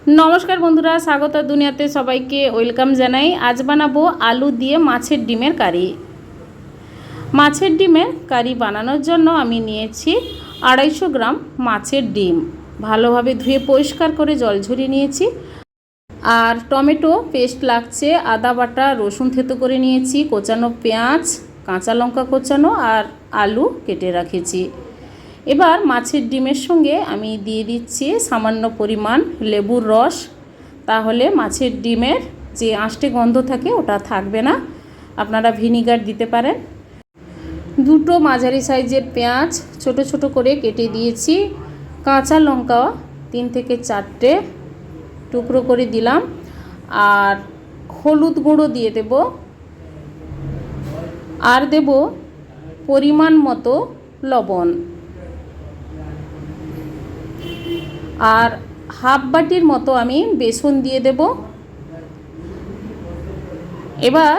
নমস্কার বন্ধুরা, স্বাগত দুনিয়াতে সবাইকে ওয়েলকাম জানাই। আজ বানাবো আলু দিয়ে মাছের ডিমের কারি। মাছের ডিমের কারি বানানোর জন্য আমি নিয়েছি 250 গ্রাম মাছের ডিম। ভালোভাবে ধুয়ে পরিষ্কার করে জল ঝরিয়ে নিয়েছি। আর টমেটো পেস্ট লাগছে, আদা বাটা, রসুন থেতো করে নিয়েছি, কোচানো পেঁয়াজ, কাঁচা লঙ্কা কোচানো আর আলু কেটে রেখেছি। এবার মাছের ডিমের সঙ্গে আমি দিয়ে দিচ্ছি সামান্য পরিমাণ লেবুর রস, তাহলে মাছের ডিমের যে আঁশটে গন্ধ থাকে ওটা থাকবে না। আপনারা ভিনিগার দিতে পারেন। দুটো মাঝারি সাইজের পেঁয়াজ ছোট ছোট করে কেটে দিয়েছি। কাঁচা লঙ্কা 3 থেকে 4টে টুকরো করে দিলাম। আর হলুদ গুঁড়ো দিয়ে দেব, আর দেব পরিমাণ মতো লবণ, আর হাফ বাটির মতো আমি বেসন দিয়ে দেব। এবার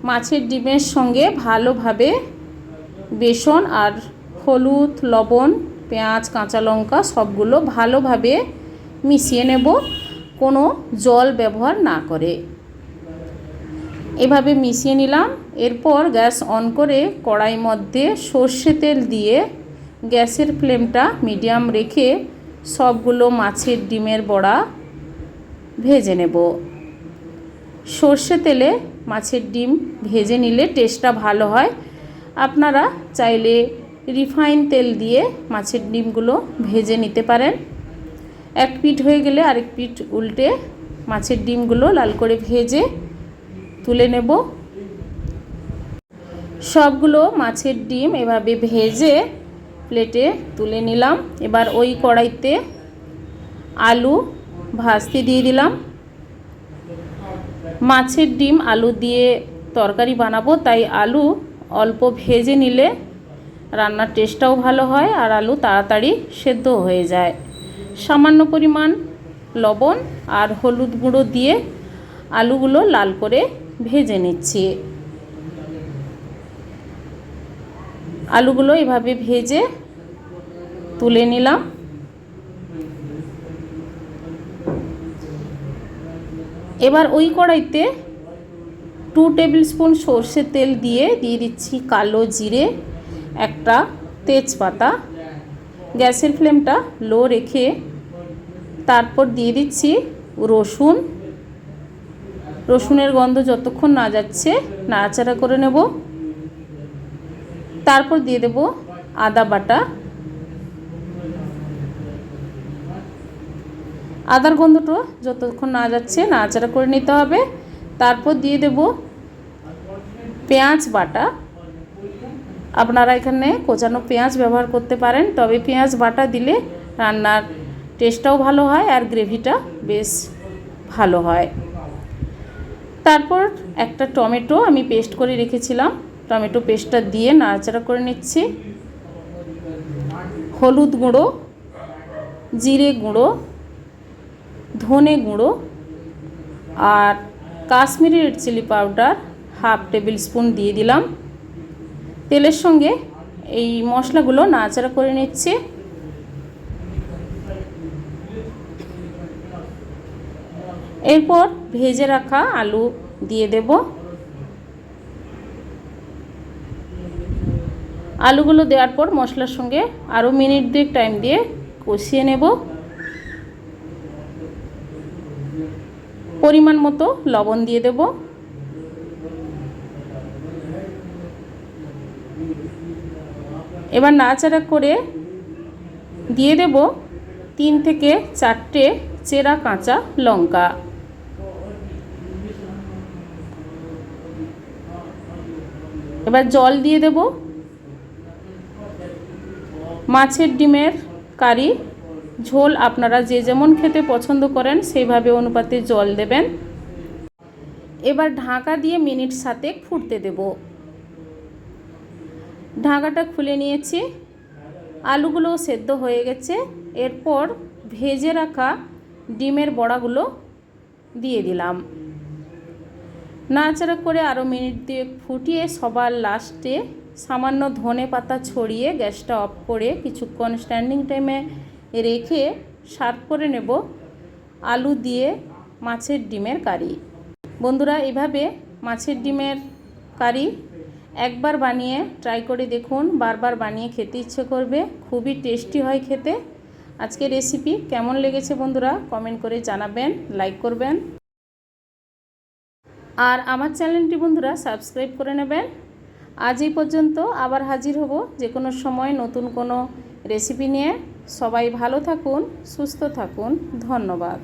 মাছের ডিমের সঙ্গে ভালোভাবে বেসন আর হলুদ, লবণ, পেঁয়াজ, কাঁচা লঙ্কা সবগুলো ভালোভাবে মিশিয়ে নেব, কোনো জল ব্যবহার না করে। এভাবে মিশিয়ে নিলাম। এরপর গ্যাস অন করে কড়াই মধ্যে সর্ষে তেল দিয়ে গ্যাসের ফ্লেমটা মিডিয়াম রেখে সবগুলো মাছের ডিমের বড়া ভেজে নেব। সর্ষে তেলে মাছের ডিম ভেজে নিলে টেস্টটা ভালো হয়। আপনারা চাইলে রিফাইন তেল দিয়ে মাছের ডিমগুলো ভেজে নিতে পারেন। এক পিঠ হয়ে গেলে আরেক পিঠ উল্টে মাছের ডিমগুলো লাল করে ভেজে তুলে নেব। সবগুলো মাছের ডিম এভাবে ভেজে প্লেটে তুলে নিলাম। এবার ওই কড়াইতে আলু ভাজতে দিয়ে দিলাম। মাছের ডিম আলু দিয়ে তরকারি বানাবো, তাই আলু অল্প ভেজে নিলে রান্নার টেস্টটাও ভালো হয় আর আলু তাড়াতাড়ি সেদ্ধ হয়ে যায়। সামান্য পরিমাণ লবণ আর হলুদ গুঁড়ো দিয়ে আলুগুলো লাল করে ভেজে নিচ্ছি। আলুগুলো এভাবে ভেজে তুলে নিলাম। এবার ওই কড়াইতে 2 টেবিল স্পুন সর্ষের তেল দিয়ে দিচ্ছি কালো জিরে, একটা তেজপাতা। গ্যাসের ফ্লেমটা লো রেখে তারপর দিয়ে দিচ্ছি রসুন। রসুনের গন্ধ যতক্ষণ না যাচ্ছে নাড়াচাড়া করে নেব। তারপর দিয়ে দেব আদা বাটা। আদার গন্ধটা যতক্ষণ না যাচ্ছে নাড়াচাড়া করে নিতে হবে। তারপর দিয়ে দেব পেঁয়াজ বাটা। আপনারা এখানে কোচানো পেঁয়াজ ব্যবহার করতে পারেন, তবে পেঁয়াজ বাটা দিলে রান্নার টেস্টটাও ভালো হয় আর গ্রেভিটা বেশ ভালো হয়। তারপর একটা টমেটো আমি পেস্ট করে রেখেছিলাম, টমেটো পেস্টটা দিয়ে নাড়াচাড়া করে নিচ্ছি। হলুদ গুঁড়ো, জিরে গুঁড়ো, ধনে গুঁড়ো আর Kashmiri red chilli powder half tablespoon দিয়ে দিলাম। তেলের সঙ্গে এই মশলাগুলো নাড়াচাড়া করে নিচ্ছি। এরপর ভেজে রাখা আলু দিয়ে দেব। আলুগুলো দেওয়ার পর মশলার সঙ্গে আরও মিনিট 2 টাইম দিয়ে কষিয়ে নেব। পরিমাণ মতো লবণ দিয়ে দেব। এবার নাড়াচাড়া করে দিয়ে দেব 3 থেকে 4টে চেরা কাঁচা লঙ্কা। এবার জল দিয়ে দেব। মাছের ডিমের কারি ঝোল আপনারা যে যেমন খেতে পছন্দ করেন সেইভাবে অনুপাতে জল দেবেন। এবার ঢাকা দিয়ে মিনিট 7 ফুটতে দেব। ঢাকাটা খুলে নিয়েছি। আলুগুলো সেদ্ধ হয়ে গেছে। এরপর ভেজে রাখা ডিমের বড়াগুলো দিয়ে দিলাম। নাড়াচাড়া করে আরও মিনিট 2 ফুটিয়ে সবার লাস্টে সামান্য ধনে পাতা ছড়িয়ে গ্যাসটা অফ করে কিছুক্ষণ স্ট্যান্ডিং টাইমে রেখে সার্ভ করে নেব। আলু দিয়ে মাছের ডিমের কারি। বন্ধুরা, এভাবে মাছের ডিমের কারি একবার বানিয়ে ট্রাই করে দেখুন, বারবার বানিয়ে খেতে ইচ্ছে করবে, খুবই টেস্টি হয় খেতে। আজকের রেসিপি কেমন লেগেছে বন্ধুরা কমেন্ট করে জানাবেন, লাইক করবেন, আর আমার চ্যানেলটি বন্ধুরা সাবস্ক্রাইব করে নেবেন। আজ এই পর্যন্ত, আবার হাজির হব যে কোনো সময় নতুন কোনো রেসিপি নিয়ে। সবাই ভালো থাকুন, সুস্থ থাকুন, ধন্যবাদ।